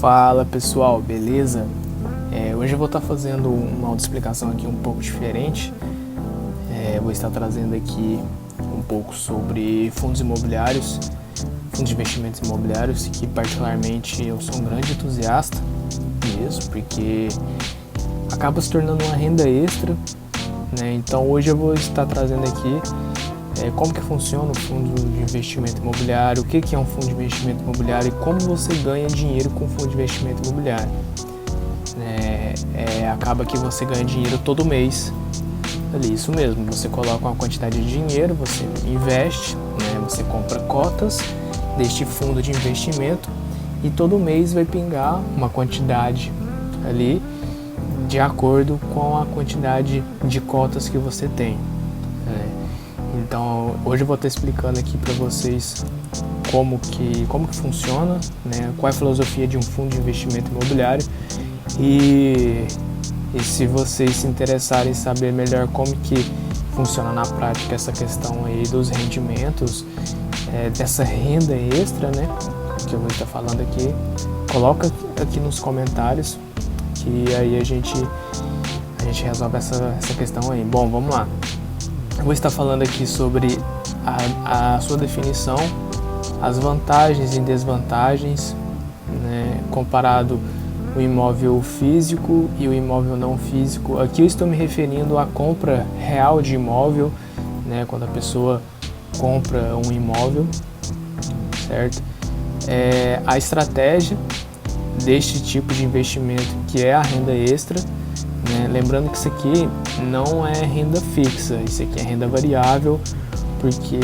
Fala pessoal, beleza? Hoje eu vou estar fazendo uma autoexplicação aqui um pouco diferente. Vou estar trazendo aqui um pouco sobre fundos imobiliários, fundos de investimentos imobiliários, que particularmente eu sou um grande entusiasta mesmo, porque acaba se tornando uma renda extra, né? Então hoje eu vou estar trazendo aqui como que funciona o fundo de investimento imobiliário, o que é um fundo de investimento imobiliário e como você ganha dinheiro com o fundo de investimento imobiliário. Acaba que você ganha dinheiro todo mês, ali, isso mesmo, você coloca uma quantidade de dinheiro, você investe, né, você compra cotas deste fundo de investimento e todo mês vai pingar uma quantidade ali de acordo com a quantidade de cotas que você tem. Então hoje eu vou estar explicando aqui para vocês como que funciona, né? Qual é a filosofia de um fundo de investimento imobiliário e se vocês se interessarem em saber melhor como que funciona na prática essa questão aí dos rendimentos, dessa renda extra, né, que eu vou estar falando aqui, coloca aqui nos comentários que aí a gente resolve essa questão aí. Bom, vamos lá. Eu vou estar falando aqui sobre a sua definição, as vantagens e desvantagens, né, comparado o imóvel físico e o imóvel não físico. Aqui eu estou me referindo à compra real de imóvel, né, quando a pessoa compra um imóvel, certo? A estratégia deste tipo de investimento, que é a renda extra, né? Lembrando que isso aqui não é renda fixa, isso aqui é renda variável, porque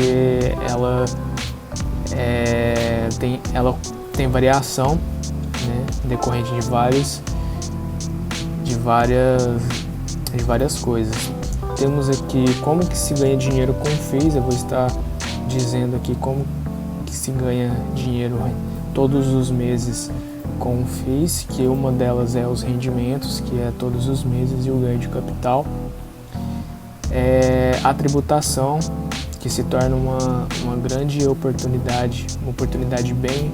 ela tem variação, né, decorrente de várias coisas. Temos aqui como que se ganha dinheiro com FIIs, eu vou estar dizendo aqui como que se ganha dinheiro todos os meses com FIIs, que uma delas é os rendimentos, que é todos os meses, e o ganho de capital. A tributação, que se torna uma grande oportunidade, uma oportunidade bem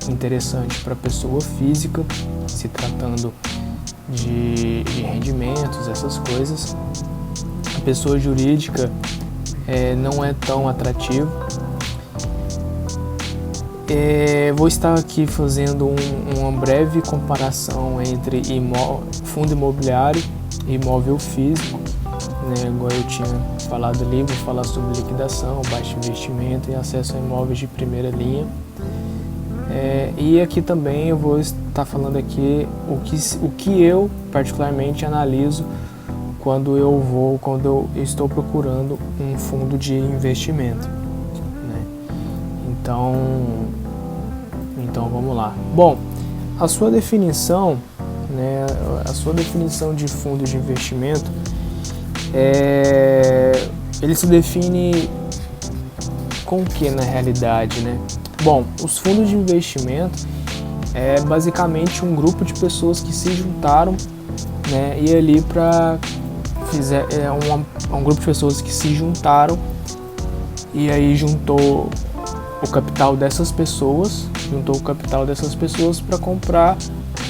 interessante para a pessoa física, se tratando de rendimentos, essas coisas. A pessoa jurídica não é tão atrativo. Vou estar aqui fazendo uma breve comparação entre fundo imobiliário e imóvel físico, né? Igual eu tinha falado ali, vou falar sobre liquidação, baixo investimento e acesso a imóveis de primeira linha. E aqui também eu vou estar falando aqui o que eu particularmente analiso quando eu estou procurando um fundo de investimento, né? Então vamos lá. Bom, a sua definição, né, de fundo de investimento, ele se define com o que na realidade, né? Bom, os fundos de investimento é basicamente um grupo de pessoas que se juntaram, né, e ali um grupo de pessoas que se juntaram e aí juntou o capital dessas pessoas para comprar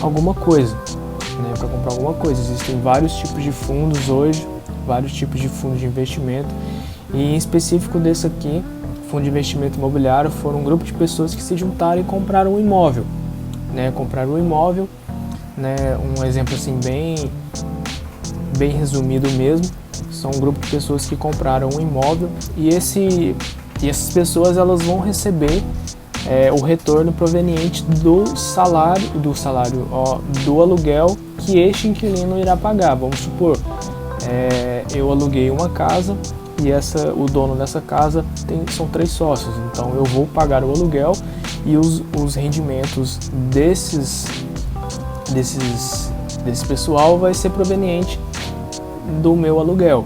alguma coisa, né, Existem vários tipos de fundos hoje, vários tipos de fundos de investimento, e em específico desse aqui, fundo de investimento imobiliário, foram um grupo de pessoas que se juntaram e compraram um imóvel, né? Um exemplo assim bem resumido mesmo, são um grupo de pessoas que compraram um imóvel e essas pessoas elas vão receber o retorno proveniente do aluguel que este inquilino irá pagar. Vamos supor, eu aluguei uma casa e o dono dessa casa são 3 sócios, então eu vou pagar o aluguel e os rendimentos desse pessoal vai ser proveniente do meu aluguel,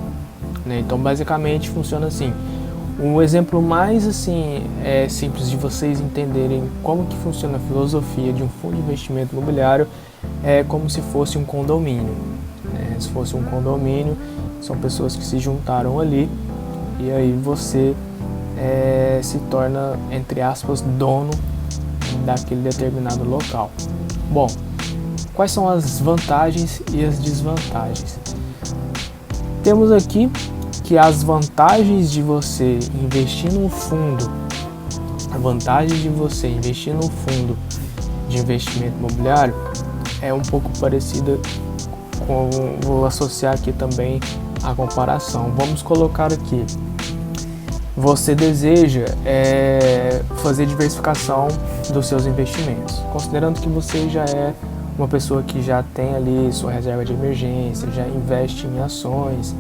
né? Então basicamente funciona assim. Um exemplo mais simples de vocês entenderem como que funciona a filosofia de um fundo de investimento imobiliário é como se fosse um condomínio, né? Se fosse um condomínio, são pessoas que se juntaram ali e aí você se torna, entre aspas, dono daquele determinado local. Bom, quais são as vantagens e as desvantagens? Temos aqui que as vantagens de você investir num fundo, a vantagem de você investir num fundo de investimento imobiliário é um pouco parecida com, vou associar aqui também a comparação. Vamos colocar aqui, você deseja fazer diversificação dos seus investimentos, considerando que você já é uma pessoa que já tem ali sua reserva de emergência, já investe em ações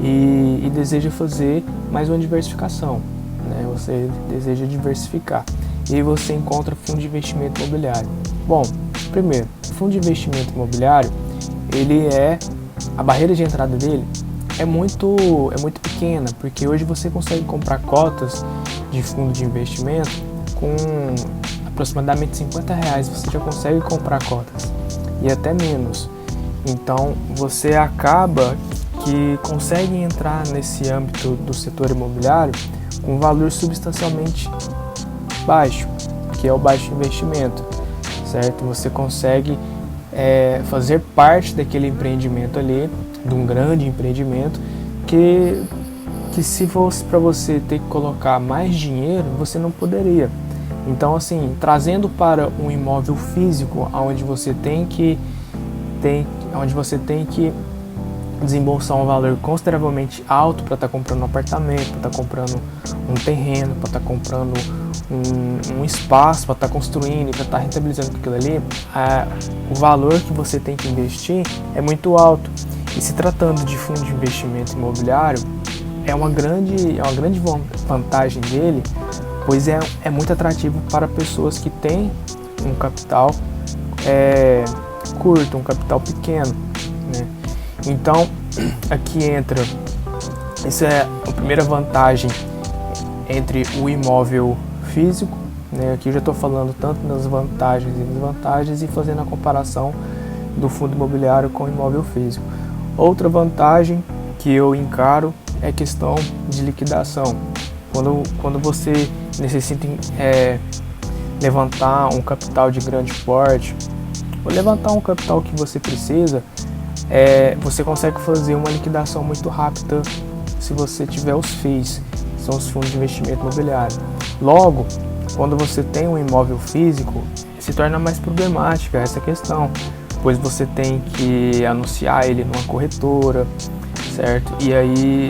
e deseja fazer mais uma diversificação, né? Você deseja diversificar e você encontra fundo de investimento imobiliário. Bom, primeiro, fundo de investimento imobiliário, a barreira de entrada dele é muito pequena, porque hoje você consegue comprar cotas de fundo de investimento com aproximadamente R$50, você já consegue comprar cotas, e até menos. Então você acaba que consegue entrar nesse âmbito do setor imobiliário com um valor substancialmente baixo, que é o baixo investimento, certo? Você consegue fazer parte daquele empreendimento ali, de um grande empreendimento, que se fosse para você ter que colocar mais dinheiro, você não poderia. Então, assim, trazendo para um imóvel físico, onde você tem que desembolsar um valor consideravelmente alto para estar comprando um apartamento, para estar comprando um terreno, para estar comprando um espaço, para estar construindo e para estar rentabilizando aquilo ali, o valor que você tem que investir é muito alto. E se tratando de fundo de investimento imobiliário, é uma grande vantagem dele, pois é muito atrativo para pessoas que têm um capital curto, um capital pequeno, né? Então, aqui entra, essa é a primeira vantagem entre o imóvel físico, né? Aqui eu já estou falando tanto das vantagens e desvantagens e fazendo a comparação do fundo imobiliário com o imóvel físico. Outra vantagem que eu encaro é a questão de liquidação. Quando você necessita levantar um capital de grande porte, ou levantar um capital que você precisa, você consegue fazer uma liquidação muito rápida se você tiver os FIIs, que são os fundos de investimento imobiliário. Logo, quando você tem um imóvel físico, se torna mais problemática essa questão, pois você tem que anunciar ele numa corretora, certo? E aí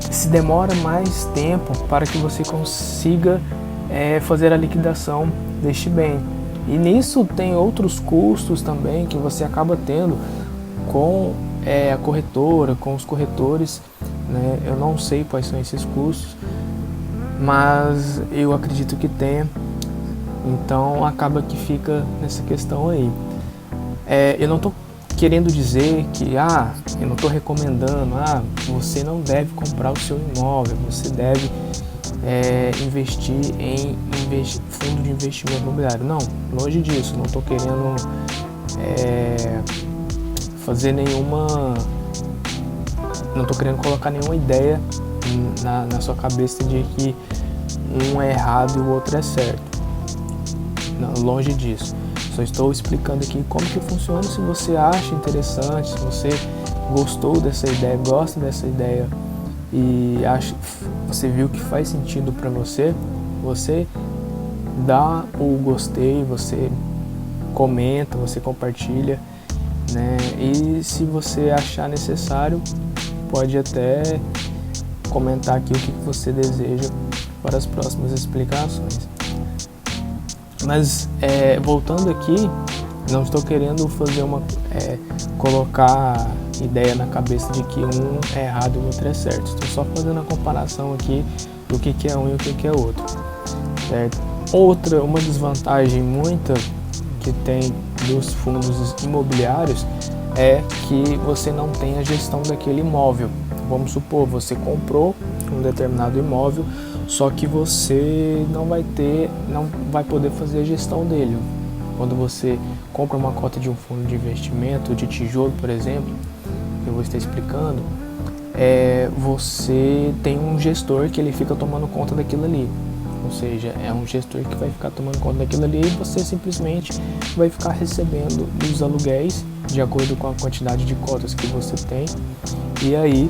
se demora mais tempo para que você consiga fazer a liquidação deste bem. E nisso tem outros custos também que você acaba tendo com a corretora, com os corretores, né? Eu não sei quais são esses custos, mas eu acredito que tenha. Então acaba que fica nessa questão aí. Eu não estou querendo dizer que eu não estou recomendando, você não deve comprar o seu imóvel, você deve investir em fundo de investimento imobiliário. Não, longe disso, não estou querendo não estou querendo colocar nenhuma ideia na sua cabeça de que um é errado e o outro é certo. Não, longe disso. Só estou explicando aqui como que funciona. Se você acha interessante, se você gostou dessa ideia, gosta dessa ideia e você viu que faz sentido para você, você dá o gostei, você comenta, você compartilha, né? E se você achar necessário, pode até comentar aqui o que você deseja para as próximas explicações. Mas voltando aqui, não estou querendo fazer colocar ideia na cabeça de que um é errado e o outro é certo. Estou só fazendo a comparação aqui do que é um e o que é outro, certo? Uma desvantagem muita que tem dos fundos imobiliários é que você não tem a gestão daquele imóvel. Vamos supor, você comprou um determinado imóvel, só que você não vai poder fazer a gestão dele. Quando você compra uma cota de um fundo de investimento de tijolo, por exemplo, eu vou estar explicando, você tem um gestor que ele fica tomando conta daquilo ali. ou seja, é um gestor que vai ficar tomando conta daquilo ali e você simplesmente vai ficar recebendo os aluguéis de acordo com a quantidade de cotas que você tem. E aí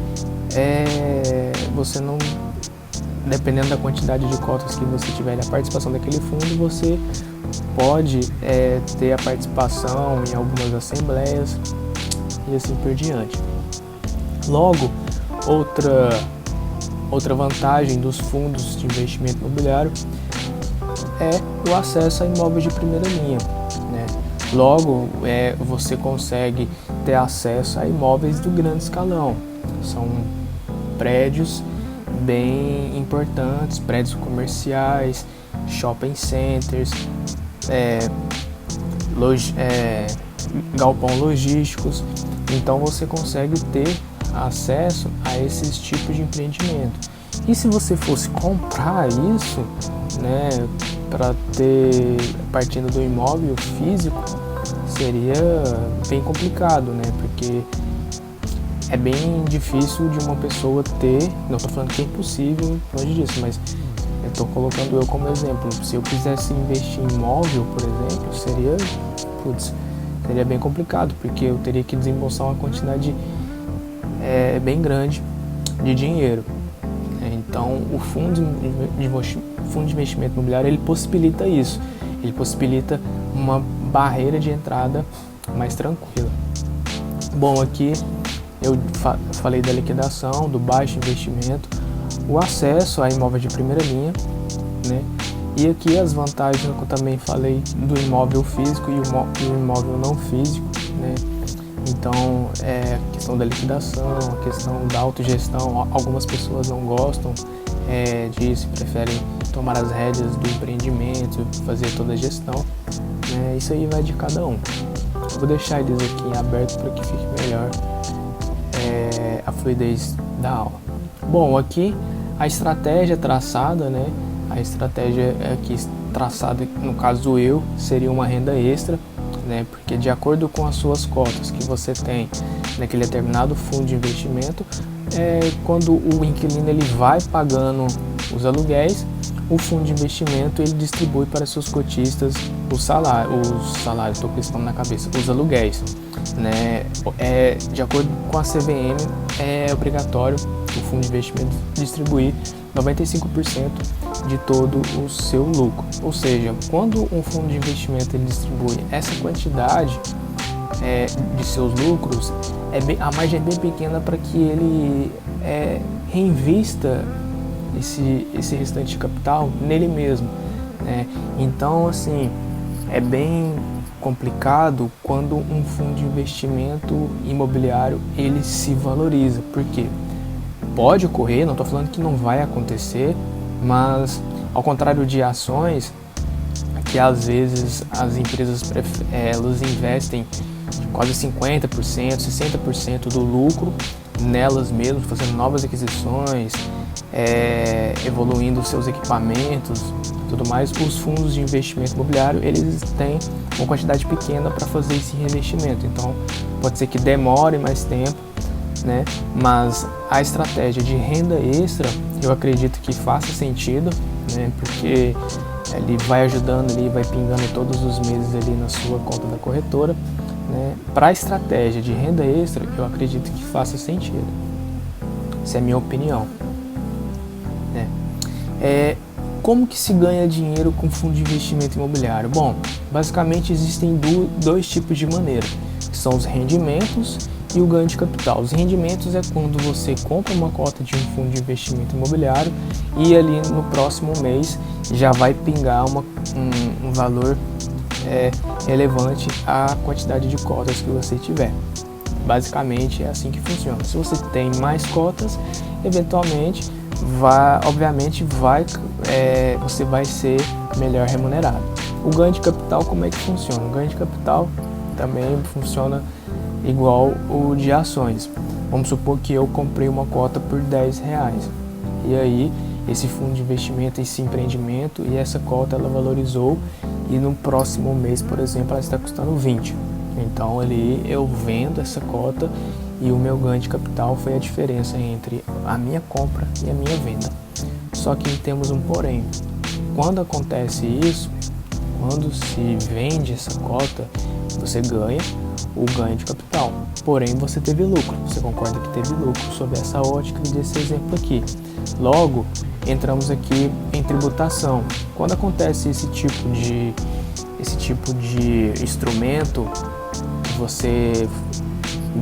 você não, dependendo da quantidade de cotas que você tiver na participação daquele fundo, você pode ter a participação em algumas assembleias e assim por diante. Logo, outra vantagem dos fundos de investimento imobiliário é o acesso a imóveis de primeira linha, né? Logo, você consegue ter acesso a imóveis do grande escalão. São prédios bem importantes, prédios comerciais, shopping centers, galpão logísticos. Então você consegue ter acesso a esses tipos de empreendimento. E se você fosse comprar isso, né, para ter partindo do imóvel físico, seria bem complicado, né, porque é bem difícil de uma pessoa ter, não estou falando que é impossível, longe disso, mas eu estou colocando eu como exemplo. Se eu quisesse investir em imóvel, por exemplo, seria bem complicado, porque eu teria que desembolsar uma quantidade bem grande de dinheiro. Então, o fundo de investimento imobiliário, ele possibilita isso. Ele possibilita uma barreira de entrada mais tranquila. Bom, aqui eu falei da liquidação, do baixo investimento, o acesso a imóveis de primeira linha, né? E aqui as vantagens eu também falei do imóvel físico e o imóvel não físico, né? Então, a questão da liquidação, a questão da autogestão, algumas pessoas não gostam disso, preferem tomar as rédeas do empreendimento, fazer toda a gestão, né? Isso aí vai de cada um. Eu vou deixar eles aqui em aberto para que fique melhor a fluidez da aula. Bom, aqui a estratégia traçada, né? A estratégia aqui traçada, no caso seria uma renda extra, né? Porque de acordo com as suas cotas que você tem naquele determinado fundo de investimento, quando o inquilino ele vai pagando os aluguéis, o fundo de investimento ele distribui para seus cotistas os salários, estou com esse nome na cabeça, os aluguéis, né? De acordo com a CVM, é obrigatório o fundo de investimento distribuir 95% de todo o seu lucro. Ou seja, quando um fundo de investimento ele distribui essa quantidade de seus lucros, a margem é bem pequena para que ele reinvista esse restante de capital nele mesmo, né? Então, assim, é bem complicado quando um fundo de investimento imobiliário ele se valoriza. Por quê? Pode ocorrer, não estou falando que não vai acontecer, mas ao contrário de ações, que às vezes as empresas elas investem quase 50%, 60% do lucro nelas mesmas, fazendo novas aquisições, evoluindo seus equipamentos, tudo mais. Os fundos de investimento imobiliário eles têm uma quantidade pequena para fazer esse reinvestimento, então pode ser que demore mais tempo, né? Mas a estratégia de renda extra eu acredito que faça sentido, né? Porque ele vai ajudando ali, vai pingando todos os meses ali na sua conta da corretora, né? Para a estratégia de renda extra eu acredito que faça sentido. Essa é a minha opinião, né? Como que se ganha dinheiro com fundo de investimento imobiliário? Bom, basicamente existem dois tipos de maneira, que são os rendimentos e o ganho de capital. Os rendimentos é quando você compra uma cota de um fundo de investimento imobiliário e ali no próximo mês já vai pingar um valor relevante à quantidade de cotas que você tiver. Basicamente é assim que funciona. Se você tem mais cotas, eventualmente você vai ser melhor remunerado. O ganho de capital, como é que funciona? O ganho de capital também funciona igual o de ações. Vamos supor que eu comprei uma cota por R$10 e aí esse fundo de investimento, esse empreendimento e essa cota ela valorizou e no próximo mês, por exemplo, ela está custando 20. Então ali eu vendo essa cota e o meu ganho de capital foi a diferença entre a minha compra e a minha venda. Só que temos um porém. quando acontece isso, quando se vende essa cota, você ganha o ganho de capital, porém você teve lucro. Você concorda que teve lucro sob essa ótica desse exemplo aqui. Logo, entramos aqui em tributação. Quando acontece esse tipo de instrumento, você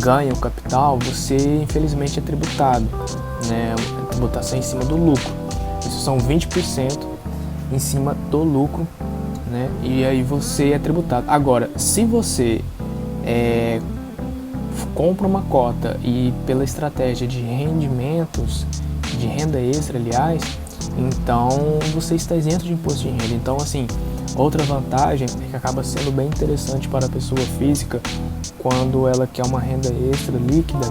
ganha o capital, você infelizmente é tributado, né? A tributação em cima do lucro. Isso são 20% em cima do lucro, né? E aí você é tributado. Agora, se você compra uma cota e pela estratégia de rendimentos, de renda extra, aliás, então você está isento de imposto de renda. Então, assim, outra vantagem é que acaba sendo bem interessante para a pessoa física quando ela quer uma renda extra líquida,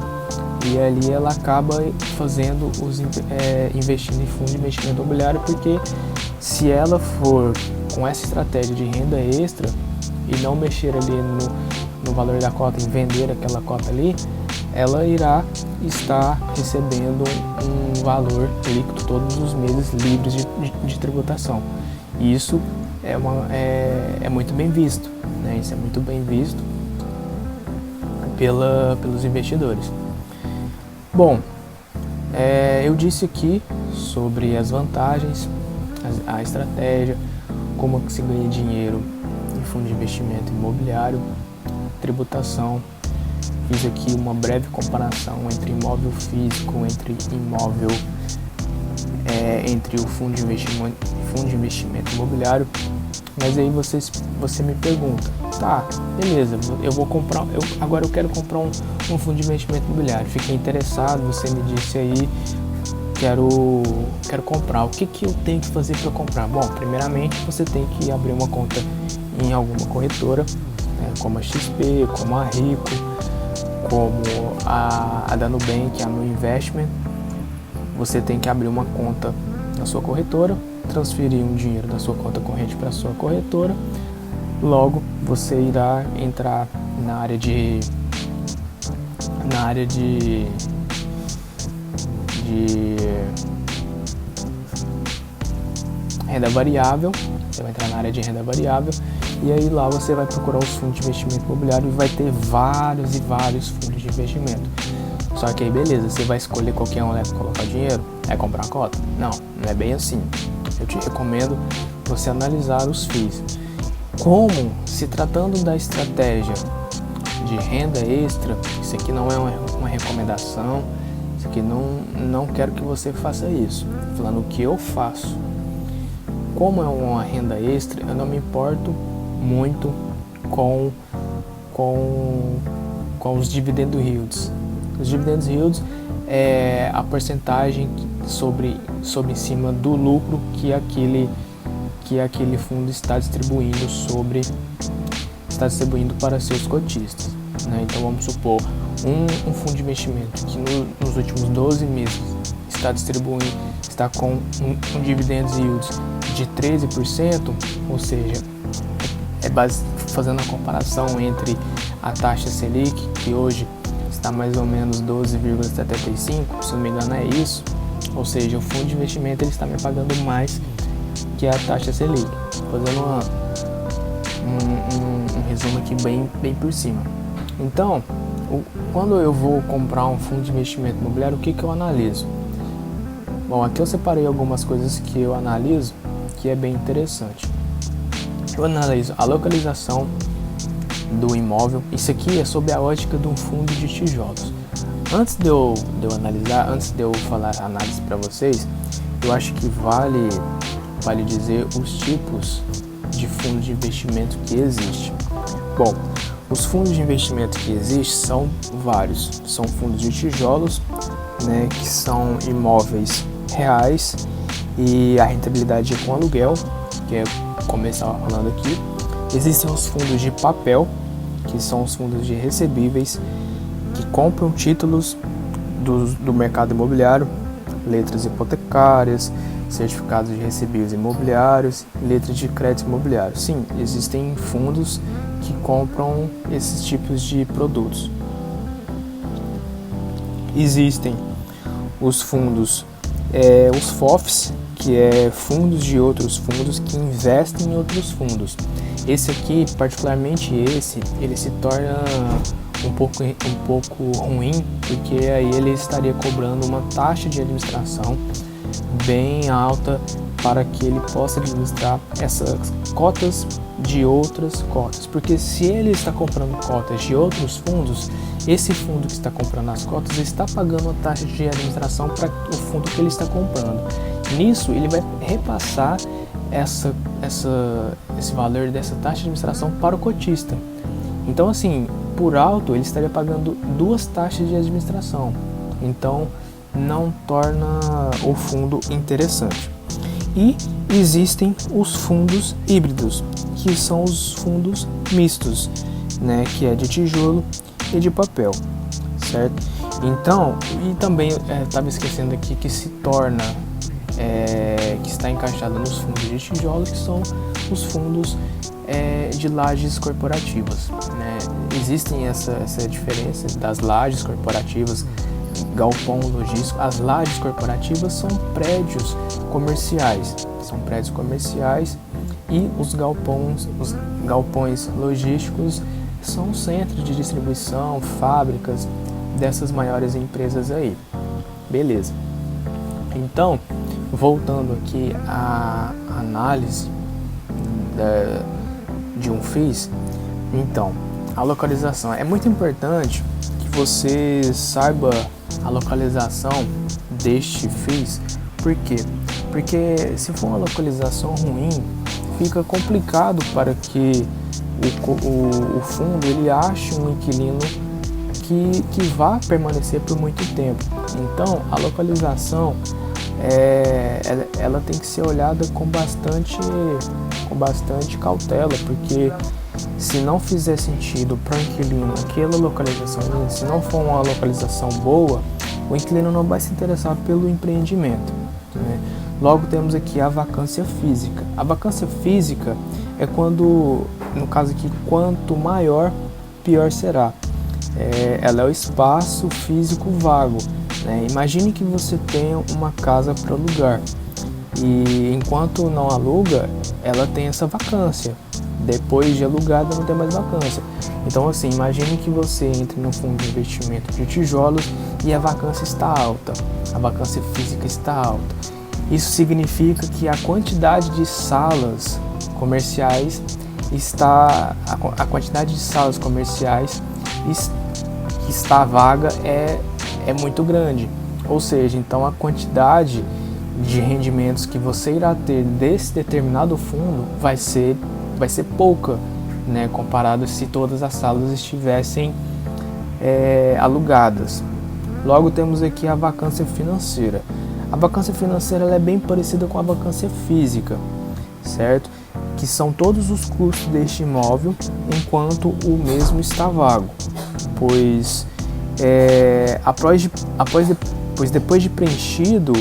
e ali ela acaba fazendo investindo em fundo de investimento imobiliário, porque se ela for com essa estratégia de renda extra e não mexer ali no valor da cota, em vender aquela cota ali, ela irá estar recebendo um valor líquido todos os meses livres de tributação. E isso é muito bem visto, né? Isso é muito bem visto pelos investidores. Bom, eu disse aqui sobre as vantagens, a estratégia, como que se ganha dinheiro em fundo de investimento imobiliário, tributação. Fiz aqui uma breve comparação entre imóvel físico, entre o fundo de investimento imobiliário. Mas aí você me pergunta, tá, beleza, agora eu quero comprar um fundo de investimento imobiliário. Fiquei interessado, você me disse aí, quero comprar. O que eu tenho que fazer para comprar? Bom, primeiramente você tem que abrir uma conta em alguma corretora, né, como a XP, como a Rico, como a da Nubank, a No Investment. Você tem que abrir uma conta na sua corretora, transferir um dinheiro da sua conta corrente para a sua corretora. Logo, você irá entrar na área de renda variável. Você vai entrar na área de renda variável e aí lá você vai procurar os fundos de investimento imobiliário e vai ter vários e vários fundos de investimento. Só que aí beleza, você vai escolher qualquer um, né, para colocar dinheiro? É comprar a cota? Não é bem assim. Eu te recomendo você analisar os FIIs. Como, se tratando da estratégia de renda extra, isso aqui não é uma recomendação, isso aqui não quero que você faça isso. Falando o que eu faço. Como é uma renda extra, eu não me importo muito com os dividend yields. Os dividend yields é a porcentagem sobre em cima do lucro que aquele fundo está distribuindo para seus cotistas, né? Então vamos supor um fundo de investimento que nos últimos 12 meses está com um dividend yield de 13%, ou seja, fazendo a comparação entre a taxa Selic, que hoje está mais ou menos 12,75%, se não me engano é isso, ou seja, o fundo de investimento ele está me pagando mais que a taxa Selic. Fazendo um resumo aqui bem por cima. Então, quando eu vou comprar um fundo de investimento imobiliário, o que eu analiso? Bom, aqui eu separei algumas coisas que eu analiso, que é bem interessante. Eu analiso a localização do imóvel. Isso aqui é sob a ótica de um fundo de tijolos. Antes de eu falar a análise para vocês, eu acho que vale dizer os tipos de fundo de investimento que existe. Bom, os fundos de investimento que existem são vários. São fundos de tijolos, né, que são imóveis reais e a rentabilidade é com aluguel, que é como eu estava falando aqui. Existem os fundos de papel, que são os fundos de recebíveis, que compram títulos do mercado imobiliário, letras hipotecárias, certificados de recebíveis imobiliários, letras de crédito imobiliário. Sim, existem fundos que compram esses tipos de produtos. Existem os fundos, os FOFs, que é fundos de outros fundos que investem em outros fundos. Esse aqui, particularmente ele se torna um pouco ruim, porque aí ele estaria cobrando uma taxa de administração bem alta para que ele possa administrar essas cotas de outras cotas, porque se ele está comprando cotas de outros fundos, esse fundo que está comprando as cotas está pagando a taxa de administração para o fundo que ele está comprando. Nisso ele vai repassar esse valor dessa taxa de administração para o cotista. Então, assim, por alto ele estaria pagando duas taxas de administração, então não torna o fundo interessante. E existem os fundos híbridos, que são os fundos mistos, né, que é de tijolo e de papel, certo? Então, e também estava esquecendo aqui que se torna, que está encaixado nos fundos de tijolo, que são os fundos de lajes corporativas, né? Existem essa diferença das lajes corporativas, galpão logístico. As lajes corporativas são prédios comerciais, e os galpões logísticos são centros de distribuição, fábricas dessas maiores empresas aí. Beleza. Então, voltando aqui à análise de um FIIs, então, a localização. É muito importante que você saiba a localização deste FIIs. Por quê? Porque se for uma localização ruim, fica complicado para que o fundo ele ache um inquilino que vá permanecer por muito tempo. Então, a localização ela tem que ser olhada com bastante cautela, porque se não fizer sentido para o inquilino aquela localização, se não for uma localização boa, o inquilino não vai se interessar pelo empreendimento, né? Logo temos aqui a vacância física. A vacância física é quando, no caso aqui, quanto maior, pior será. Ela é o espaço físico vago, né? Imagine que você tenha uma casa para alugar e enquanto não aluga, ela tem essa vacância. Depois de alugada não tem mais vacância. Então assim, imagine que você entre no fundo de investimento de tijolos e a vacância está alta, a vacância física está alta. Isso significa que a quantidade de salas comerciais a quantidade de salas comerciais que está vaga é muito grande. Ou seja, então a quantidade de rendimentos que você irá ter desse determinado fundo vai ser pouca, né, comparado se todas as salas estivessem alugadas. Logo temos aqui a vacância financeira. A vacância financeira ela é bem parecida com a vacância física, certo? Que são todos os custos deste imóvel enquanto o mesmo está vago, pois depois de preenchido,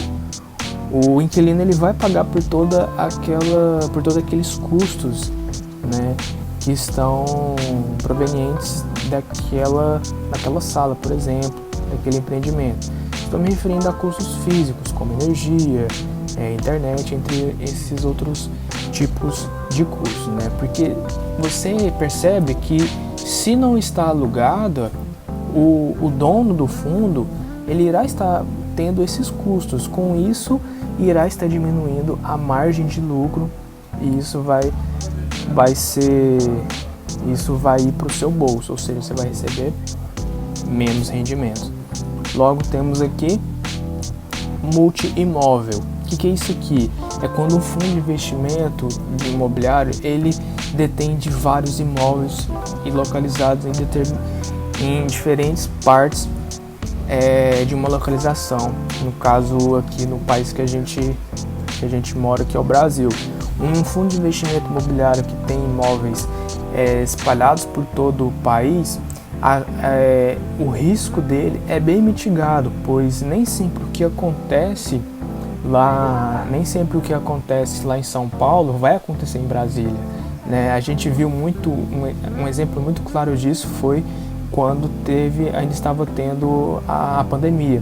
o inquilino ele vai pagar por todos aqueles custos, né, que estão provenientes daquela sala, por exemplo, daquele empreendimento. Estou me referindo a custos físicos, como energia, internet, entre esses outros tipos de custos, né? Porque você percebe que se não está alugada, o dono do fundo ele irá estar tendo esses custos. Com isso, irá estar diminuindo a margem de lucro e isso vai ir para o seu bolso, ou seja, você vai receber menos rendimentos. Logo temos aqui multi-imóvel. O que é isso aqui? É quando um fundo de investimento de imobiliário ele detém de vários imóveis e localizados em diferentes partes de uma localização. No caso aqui no país que a gente mora, que é o Brasil. Um fundo de investimento imobiliário que tem imóveis espalhados por todo o país, o risco dele é bem mitigado, pois nem sempre o que acontece lá em São Paulo vai acontecer em Brasília, né? A gente viu um exemplo muito claro disso foi quando ainda estava tendo a pandemia.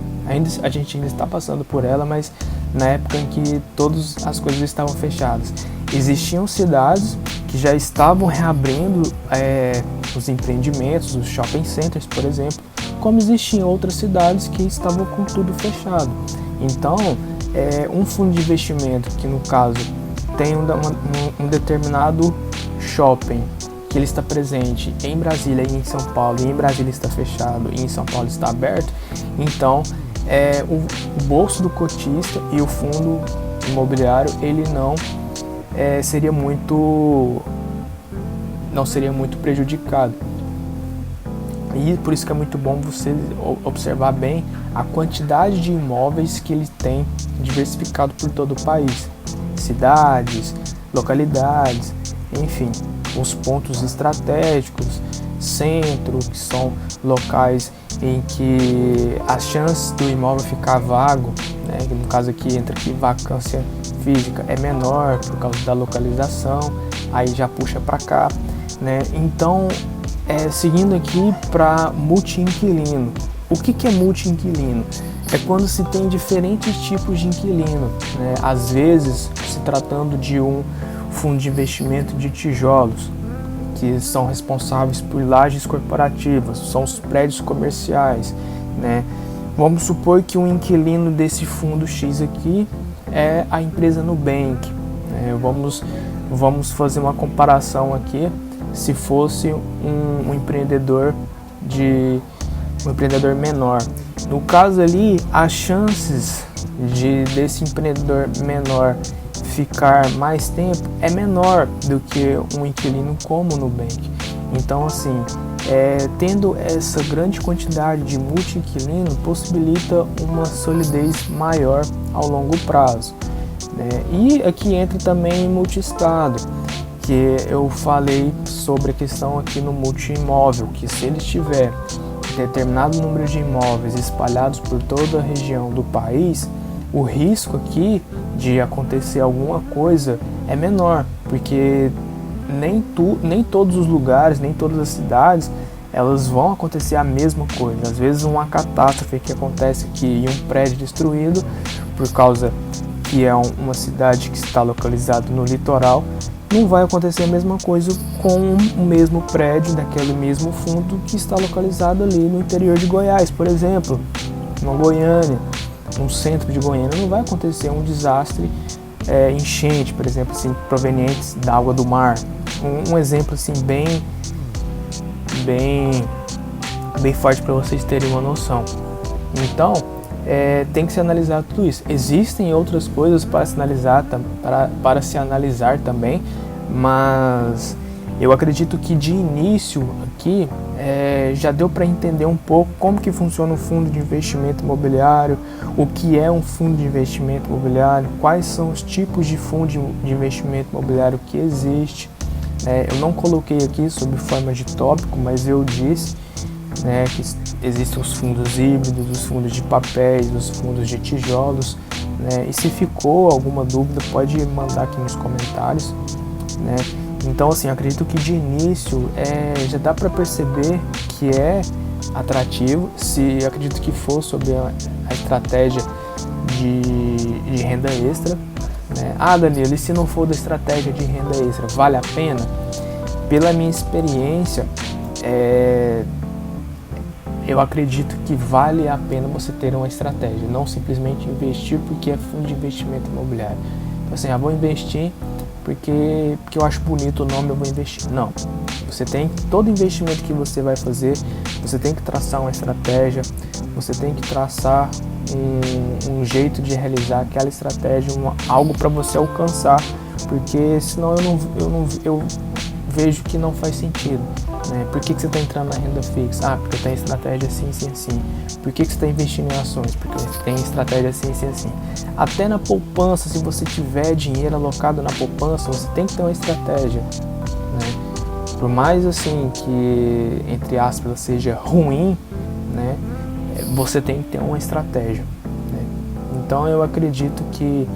A gente ainda está passando por ela, mas na época em que todas as coisas estavam fechadas. Existiam cidades que já estavam reabrindo os empreendimentos, os shopping centers, por exemplo, como existiam outras cidades que estavam com tudo fechado. Então, um fundo de investimento que, no caso, tem um determinado shopping que ele está presente em Brasília e em São Paulo, e em Brasília está fechado e em São Paulo está aberto, então o bolso do cotista e o fundo imobiliário ele não seria muito prejudicado. E por isso que é muito bom você observar bem a quantidade de imóveis que ele tem diversificado por todo o país. Cidades, localidades, enfim, os pontos estratégicos, centro, que são locais em que as chances do imóvel ficar vago, né, no caso aqui entra aqui vacância física, é menor por causa da localização, aí já puxa para cá, né? Então, seguindo aqui para multi-inquilino. O que é multi-inquilino? É quando se tem diferentes tipos de inquilino, né? Às vezes, se tratando de um fundo de investimento de tijolos, que são responsáveis por lajes corporativas, são os prédios comerciais, né? Vamos supor que um inquilino desse fundo X aqui é a empresa Nubank, né? Vamos fazer uma comparação aqui, se fosse um empreendedor menor. No caso ali, as chances desse empreendedor menor ficar mais tempo é menor do que um inquilino como o Nubank. Então, assim, tendo essa grande quantidade de multi-inquilino possibilita uma solidez maior ao longo prazo, né? E aqui entra também multi-estado, que eu falei sobre a questão aqui no multi-imóvel, que se ele tiver determinado número de imóveis espalhados por toda a região do país, o risco aqui de acontecer alguma coisa é menor, porque nem todos os lugares, nem todas as cidades, elas vão acontecer a mesma coisa. Às vezes uma catástrofe que acontece aqui em um prédio destruído, por causa que é uma cidade que está localizada no litoral, não vai acontecer a mesma coisa com o mesmo prédio daquele mesmo fundo que está localizado ali no interior de Goiás, por exemplo, na Goiânia, no centro de Goiânia, não vai acontecer um desastre, enchente, por exemplo, assim, provenientes da água do mar. Um exemplo assim bem forte para vocês terem uma noção. Então, tem que se analisar tudo isso. Existem outras coisas para se analisar também, mas eu acredito que de início aqui já deu para entender um pouco como que funciona um fundo de investimento imobiliário, o que é um fundo de investimento imobiliário, quais são os tipos de fundo de investimento imobiliário que existe. Eu não coloquei aqui sob forma de tópico, mas eu disse, né, que existem os fundos híbridos, os fundos de papéis, os fundos de tijolos, né? E se ficou alguma dúvida pode mandar aqui nos comentários, né? Então, assim, acredito que de início já dá para perceber que é atrativo. Se acredito que for sobre a estratégia de renda extra, né? Danilo, e se não for da estratégia de renda extra, vale a pena? Pela minha experiência, eu acredito que vale a pena você ter uma estratégia, não simplesmente investir porque é fundo de investimento imobiliário. Então, assim, vou investir porque eu acho bonito o nome, eu vou investir. Não, todo investimento que você vai fazer, você tem que traçar uma estratégia, você tem que traçar um jeito de realizar aquela estratégia, algo para você alcançar, porque senão eu vejo que não faz sentido, né? Por que você está entrando na renda fixa? Porque eu tenho estratégia assim, assim, assim. Por que você está investindo em ações? Porque você tem estratégia assim, assim, assim. Até na poupança, se você tiver dinheiro alocado na poupança, você tem que ter uma estratégia, né? Por mais assim que, entre aspas, seja ruim, né? Você tem que ter uma estratégia, né? Então eu acredito que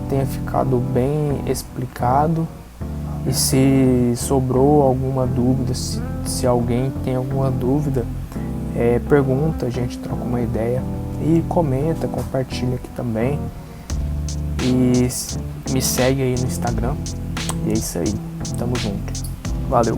tenha ficado bem explicado. E se sobrou alguma dúvida, se alguém tem alguma dúvida, pergunta, a gente troca uma ideia e comenta, compartilha aqui também. E me segue aí no Instagram. E é isso aí. Tamo junto. Valeu.